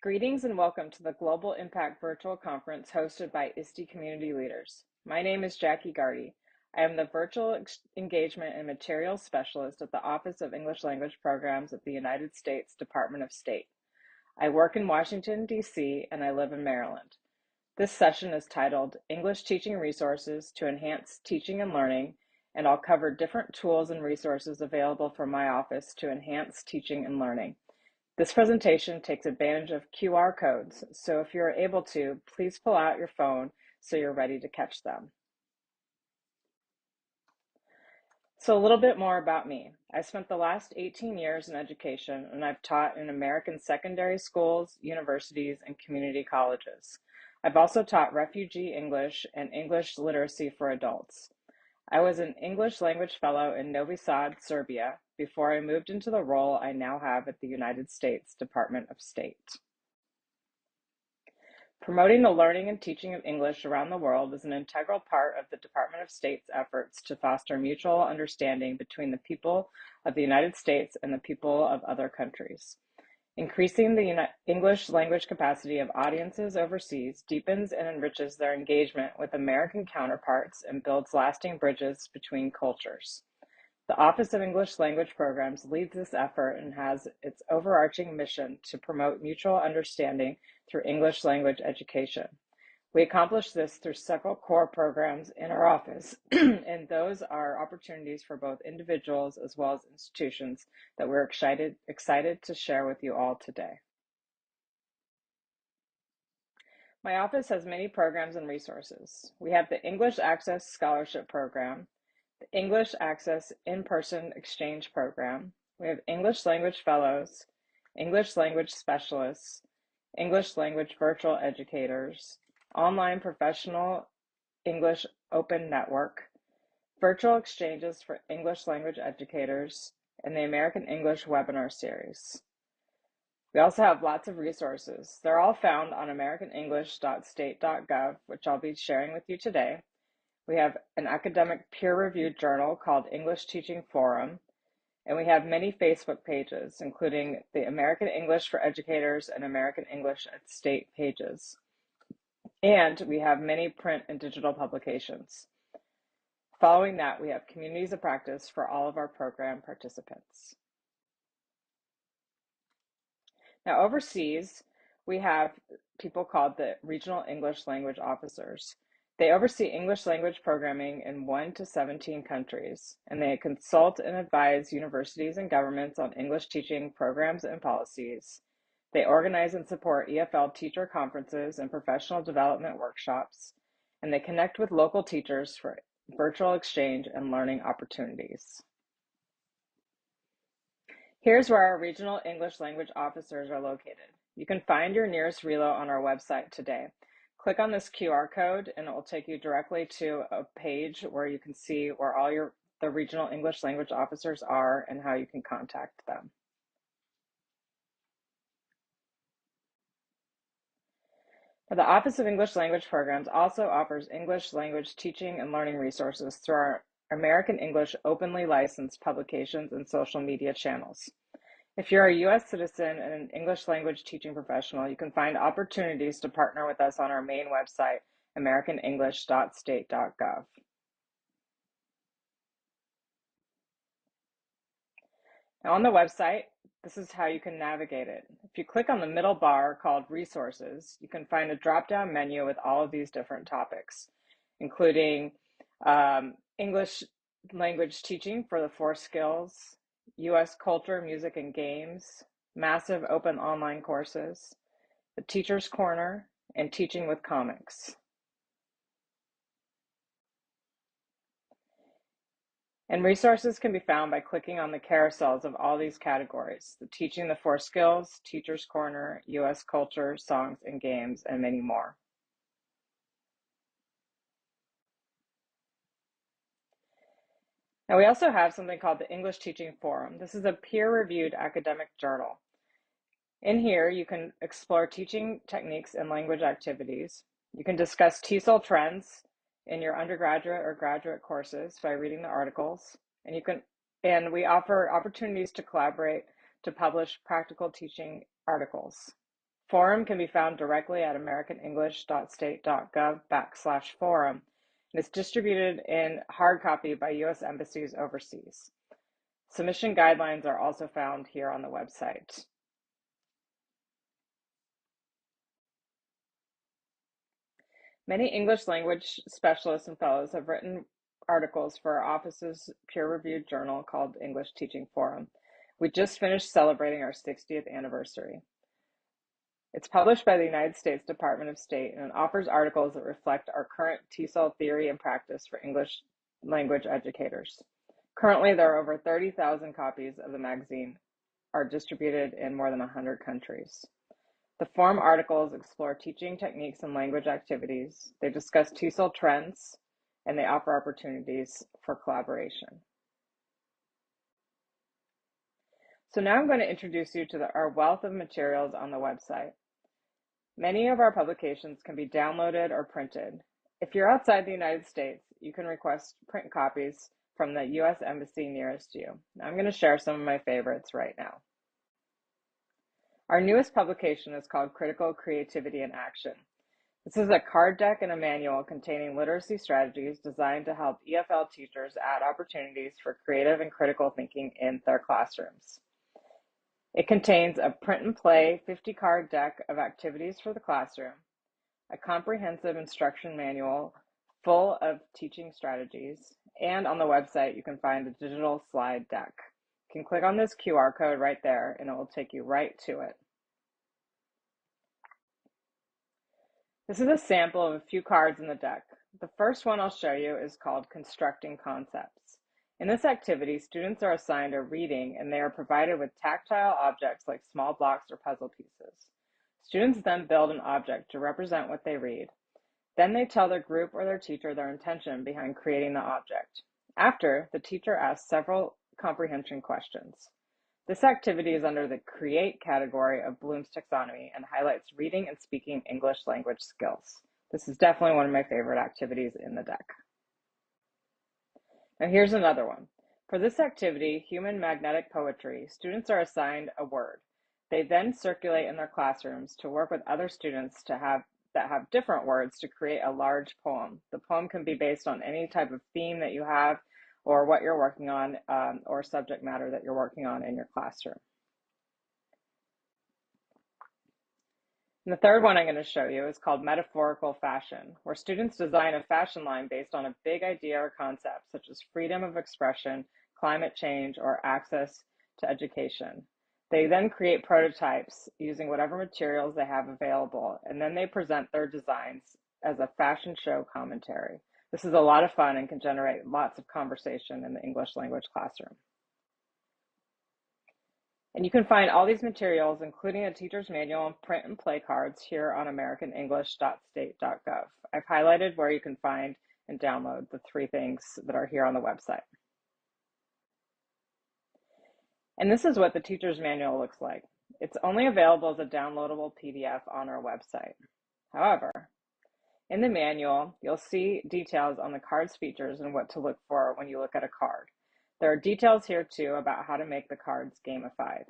Greetings and welcome to the Global Impact Virtual Conference hosted by ISTE Community Leaders. My name is Jackie Gardy. I am the Virtual Engagement and Materials Specialist at the Office of English Language Programs at the United States Department of State. I work in Washington, D.C., and I live in Maryland. This session is titled English Teaching Resources to Enhance Teaching and Learning, and I'll cover different tools and resources available from my office to enhance teaching and learning. This presentation takes advantage of QR codes, so if you're able to, please pull out your phone so you're ready to catch them. So a little bit more about me. I spent the last 18 years in education, and I've taught in American secondary schools, universities, and community colleges. I've also taught refugee English and English literacy for adults. I was an English language fellow in Novi Sad, Serbia, before I moved into the role I now have at the United States Department of State. Promoting the learning and teaching of English around the world is an integral part of the Department of State's efforts to foster mutual understanding between the people of the United States and the people of other countries. Increasing the English language capacity of audiences overseas deepens and enriches their engagement with American counterparts and builds lasting bridges between cultures. The Office of English Language Programs leads this effort and has its overarching mission to promote mutual understanding through English language education. We accomplish this through several core programs in our office, and those are opportunities for both individuals as well as institutions that we're excited to share with you all today. My office has many programs and resources. We have the English Access Scholarship Program, the English Access In-Person Exchange Program. We have English Language Fellows, English Language Specialists, English Language Virtual Educators, Online Professional English Open Network, Virtual Exchanges for English Language Educators, and the American English Webinar Series. We also have lots of resources. They're all found on americanenglish.state.gov, which I'll be sharing with you today. We have an academic peer-reviewed journal called English Teaching Forum, and we have many Facebook pages, including the American English for Educators and American English at State pages. And we have many print and digital publications. Following that, we have communities of practice for all of our program participants. Now, overseas, we have people called the Regional English Language Officers. They oversee English language programming in 1 to 17 countries, and they consult and advise universities and governments on English teaching programs and policies. They organize and support EFL teacher conferences and professional development workshops, and they connect with local teachers for virtual exchange and learning opportunities. Here's where our regional English language officers are located. You can find your nearest relo on our website today. Click on this QR code and it will take you directly to a page where you can see where all the regional English language officers are and how you can contact them. Now, the Office of English Language Programs also offers English language teaching and learning resources through our American English openly licensed publications and social media channels. If you're a U.S. citizen and an English language teaching professional, you can find opportunities to partner with us on our main website, americanenglish.state.gov. Now on the website, this is how you can navigate it. If you click on the middle bar called Resources, you can find a drop-down menu with all of these different topics, including English language teaching for the 4 skills, U.S. culture, music, and games, massive open online courses, the Teacher's Corner, and teaching with comics. And resources can be found by clicking on the carousels of all these categories: the Teaching the 4 Skills, Teacher's Corner, U.S. Culture, Songs and Games, and many more. Now we also have something called the English Teaching Forum. This is a peer-reviewed academic journal. In here, you can explore teaching techniques and language activities. You can discuss TESOL trends in your undergraduate or graduate courses by reading the articles, and we offer opportunities to collaborate to publish practical teaching articles. Forum can be found directly at americanenglish.state.gov/forum and is distributed in hard copy by U.S. embassies overseas. Submission guidelines are also found here on the website. Many English language specialists and fellows have written articles for our office's peer-reviewed journal called English Teaching Forum. We just finished celebrating our 60th anniversary. It's published by the United States Department of State, and it offers articles that reflect our current TESOL theory and practice for English language educators. Currently, there are over 30,000 copies of the magazine are distributed in more than 100 countries. The forum articles explore teaching techniques and language activities. They discuss TESOL trends, and they offer opportunities for collaboration. So now I'm going to introduce you to our wealth of materials on the website. Many of our publications can be downloaded or printed. If you're outside the United States, you can request print copies from the U.S. Embassy nearest you. Now I'm going to share some of my favorites right now. Our newest publication is called Critical Creativity in Action. This is a card deck and a manual containing literacy strategies designed to help EFL teachers add opportunities for creative and critical thinking in their classrooms. It contains a print and play 50-card deck of activities for the classroom, a comprehensive instruction manual full of teaching strategies, and on the website you can find a digital slide deck. You can click on this QR code right there and it will take you right to it. This is a sample of a few cards in the deck. The first one I'll show you is called Constructing Concepts. In this activity, students are assigned a reading and they are provided with tactile objects like small blocks or puzzle pieces. Students then build an object to represent what they read. Then they tell their group or their teacher their intention behind creating the object. After, the teacher asks several comprehension questions. This activity is under the Create category of Bloom's taxonomy and highlights reading and speaking English language skills. This is definitely one of my favorite activities in the deck. Now here's another one. For this activity, Human Magnetic Poetry, students are assigned a word. They then circulate in their classrooms to work with other students that have different words to create a large poem. The poem can be based on any type of theme that you have or what you're working on or subject matter that you're working on in your classroom. And the third one I'm going to show you is called Metaphorical Fashion, where students design a fashion line based on a big idea or concept, such as freedom of expression, climate change, or access to education. They then create prototypes using whatever materials they have available, and then they present their designs as a fashion show commentary. This is a lot of fun and can generate lots of conversation in the English language classroom. And you can find all these materials, including a teacher's manual and print and play cards, here on americanenglish.state.gov. I've highlighted where you can find and download the 3 things that are here on the website. And this is what the teacher's manual looks like. It's only available as a downloadable PDF on our website. However, in the manual, you'll see details on the card's features and what to look for when you look at a card. There are details here too about how to make the cards gamified.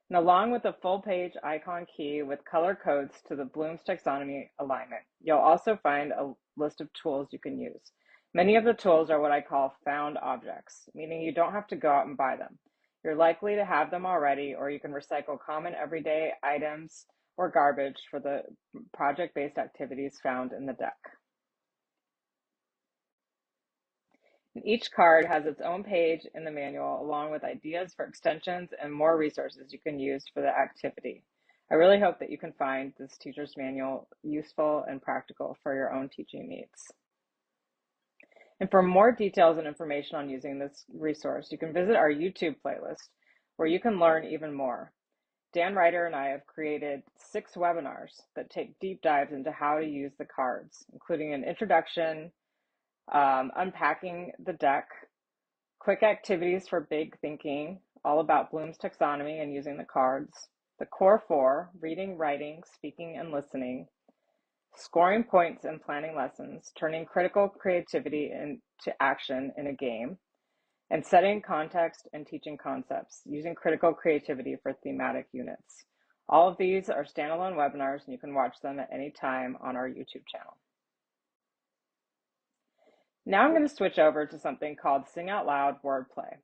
And along with a full page icon key with color codes to the Bloom's taxonomy alignment, you'll also find a list of tools you can use. Many of the tools are what I call found objects, meaning you don't have to go out and buy them. You're likely to have them already, or you can recycle common everyday items or garbage for the project-based activities found in the deck. And each card has its own page in the manual, along with ideas for extensions and more resources you can use for the activity. I really hope that you can find this teacher's manual useful and practical for your own teaching needs. And for more details and information on using this resource, you can visit our YouTube playlist, where you can learn even more. Dan Ryder and I have created 6 webinars that take deep dives into how to use the cards, including an introduction, unpacking the deck, quick activities for big thinking, all about Bloom's taxonomy and using the cards, the core 4, reading, writing, speaking, and listening, scoring points and planning lessons, turning critical creativity into action in a game, and setting context and teaching concepts using critical creativity for thematic units. All of these are standalone webinars, and you can watch them at any time on our YouTube channel. Now I'm going to switch over to something called Sing Out Loud Wordplay.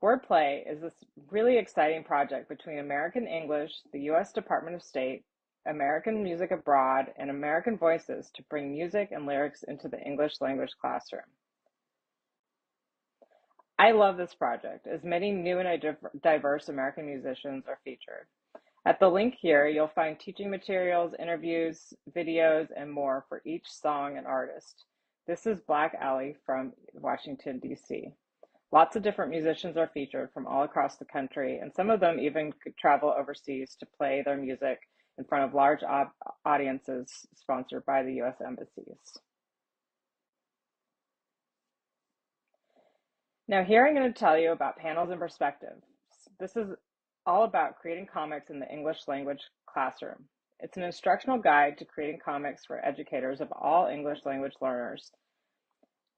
Wordplay is this really exciting project between American English, the U.S. Department of State, American Music Abroad, and American Voices to bring music and lyrics into the English language classroom. I love this project, as many new and diverse American musicians are featured. At the link here, you'll find teaching materials, interviews, videos, and more for each song and artist. This is Black Alley from Washington, D.C. Lots of different musicians are featured from all across the country, and some of them even travel overseas to play their music in front of large audiences sponsored by the U.S. embassies. Now here I'm going to tell you about panels and perspectives. This is all about creating comics in the English language classroom. It's an instructional guide to creating comics for educators of all English language learners.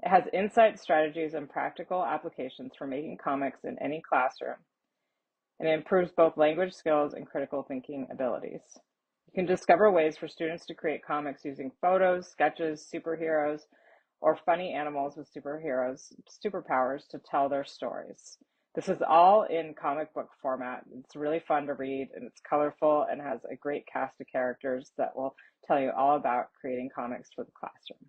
It has insight, strategies, and practical applications for making comics in any classroom, and it improves both language skills and critical thinking abilities. You can discover ways for students to create comics using photos, sketches, superheroes, or funny animals with superpowers to tell their stories. This is all in comic book format. It's really fun to read, and it's colorful and has a great cast of characters that will tell you all about creating comics for the classroom.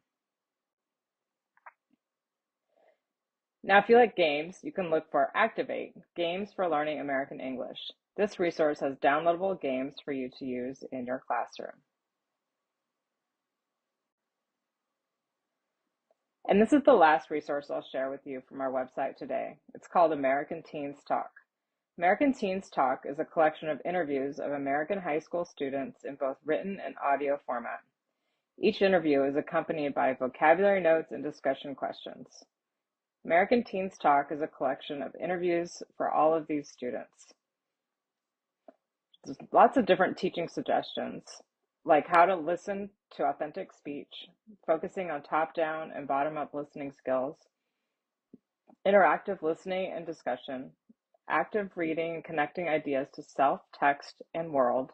Now, if you like games, you can look for Activate, Games for Learning American English. This resource has downloadable games for you to use in your classroom. And this is the last resource I'll share with you from our website today. It's called American Teens Talk. American Teens Talk is a collection of interviews of American high school students in both written and audio format. Each interview is accompanied by vocabulary notes and discussion questions. American Teens Talk is a collection of interviews for all of these students. There's lots of different teaching suggestions, like how to listen to authentic speech, focusing on top-down and bottom-up listening skills, interactive listening and discussion, active reading and connecting ideas to self, text, and world,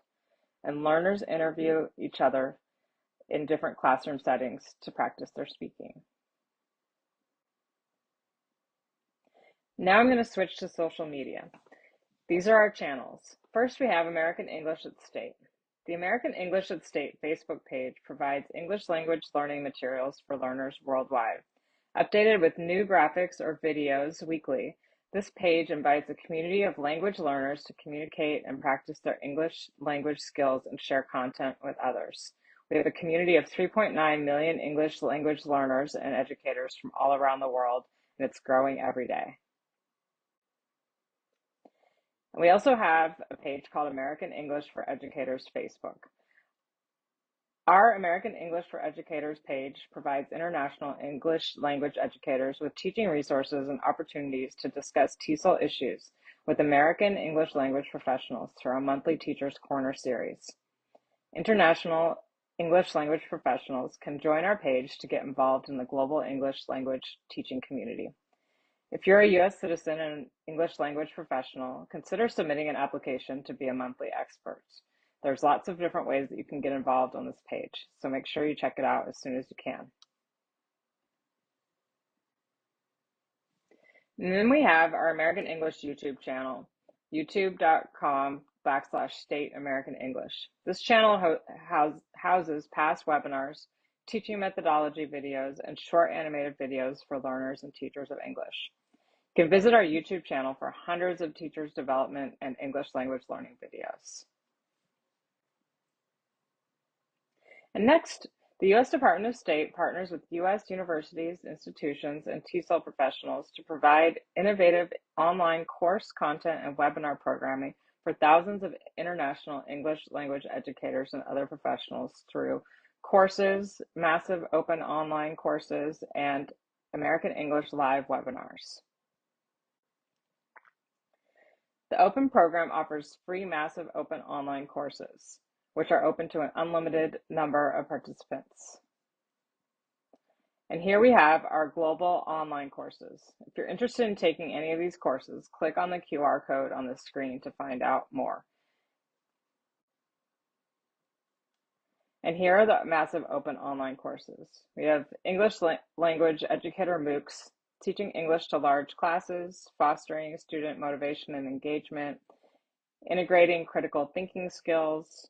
and learners interview each other in different classroom settings to practice their speaking. Now I'm going to switch to social media. These are our channels. First, we have American English at State. The American English at State Facebook page provides English language learning materials for learners worldwide. Updated with new graphics or videos weekly, this page invites a community of language learners to communicate and practice their English language skills and share content with others. We have a community of 3.9 million English language learners and educators from all around the world, and it's growing every day. And we also have a page called American English for Educators Facebook. Our American English for Educators page provides international English language educators with teaching resources and opportunities to discuss TESOL issues with American English language professionals through our monthly Teachers Corner series. International English language professionals can join our page to get involved in the global English language teaching community. If you're a U.S. citizen and English language professional, consider submitting an application to be a monthly expert. There's lots of different ways that you can get involved on this page, so make sure you check it out as soon as you can. And then we have our American English YouTube channel, youtube.com/State American English. This channel houses past webinars, teaching methodology videos, and short animated videos for learners and teachers of English. You can visit our YouTube channel for hundreds of teachers' development and English language learning videos. And next, the U.S. Department of State partners with U.S. universities, institutions, and TESOL professionals to provide innovative online course content and webinar programming for thousands of international English language educators and other professionals through courses, massive open online courses, and American English live webinars. The Open program offers free massive open online courses, which are open to an unlimited number of participants. And here we have our global online courses. If you're interested in taking any of these courses, click on the QR code on the screen to find out more. And here are the massive open online courses. We have English language educator MOOCs, teaching English to large classes, fostering student motivation and engagement, integrating critical thinking skills,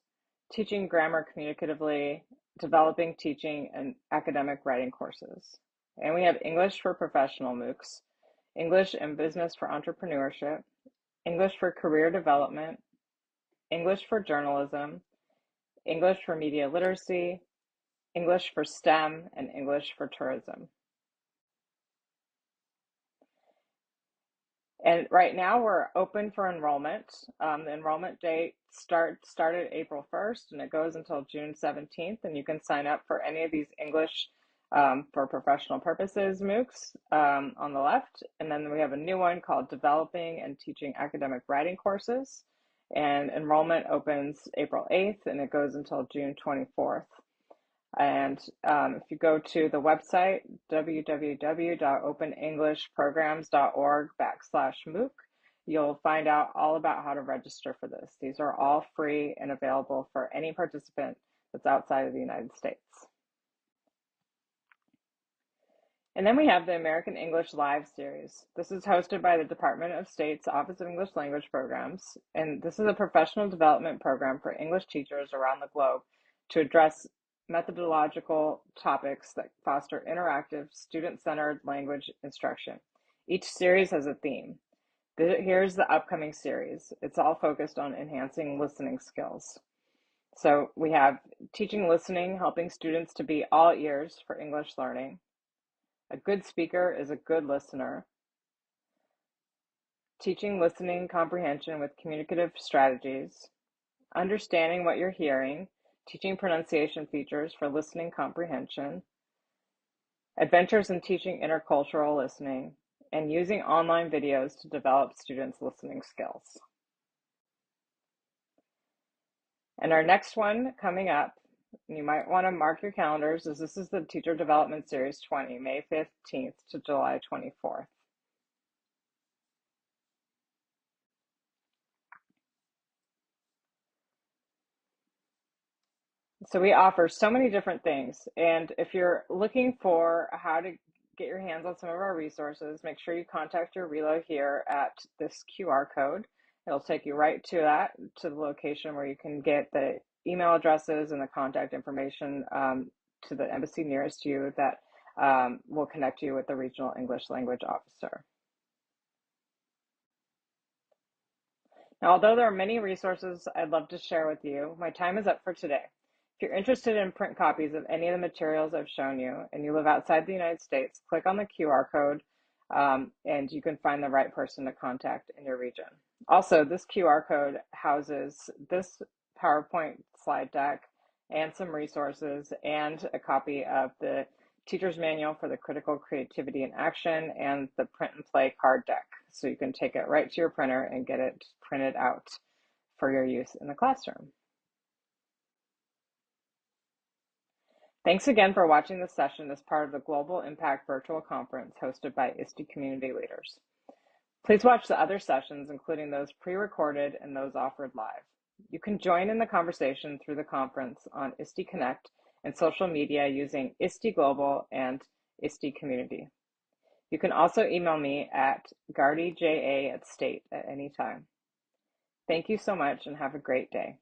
teaching grammar communicatively, developing teaching and academic writing courses. And we have English for professional MOOCs, English and business for entrepreneurship, English for career development, English for journalism, English for media literacy, English for STEM, and English for tourism. And right now we're open for enrollment. The enrollment date started April 1st and it goes until June 17th. And you can sign up for any of these English for professional purposes MOOCs on the left. And then we have a new one called Developing and Teaching Academic Writing Courses. And enrollment opens April 8th and it goes until June 24th. And if you go to the website, www.openenglishprograms.org/MOOC, you'll find out all about how to register for this. These are all free and available for any participant that's outside of the United States. And then we have the American English Live series. This is hosted by the Department of State's Office of English Language Programs, and this is a professional development program for English teachers around the globe to address methodological topics that foster interactive, student-centered language instruction. Each series has a theme. Here's the upcoming series. It's all focused on enhancing listening skills. So we have teaching listening, helping students to be all ears for English learning. A good speaker is a good listener. Teaching listening comprehension with communicative strategies. Understanding what you're hearing. Teaching pronunciation features for listening comprehension. Adventures in teaching intercultural listening. And using online videos to develop students' listening skills. And our next one coming up, you might want to mark your calendars, as this is the Teacher Development Series 20, May 15th to July 24th. So we offer so many different things. And if you're looking for how to get your hands on some of our resources, make sure you contact your Relo here at this QR code. It'll take you right to the location where you can get the email addresses and the contact information to the embassy nearest you that will connect you with the regional English language officer. Now, although there are many resources I'd love to share with you, my time is up for today. If you're interested in print copies of any of the materials I've shown you and you live outside the United States, click on the QR code and you can find the right person to contact in your region. Also, this QR code houses this PowerPoint slide deck and some resources and a copy of the Teacher's Manual for the Critical Creativity in Action and the Print and Play card deck. So you can take it right to your printer and get it printed out for your use in the classroom. Thanks again for watching this session as part of the Global Impact Virtual Conference hosted by ISTE Community Leaders. Please watch the other sessions, including those pre-recorded and those offered live. You can join in the conversation through the conference on ISTE Connect and social media using ISTE Global and ISTE Community. You can also email me at gardyja@state at any time. Thank you so much and have a great day.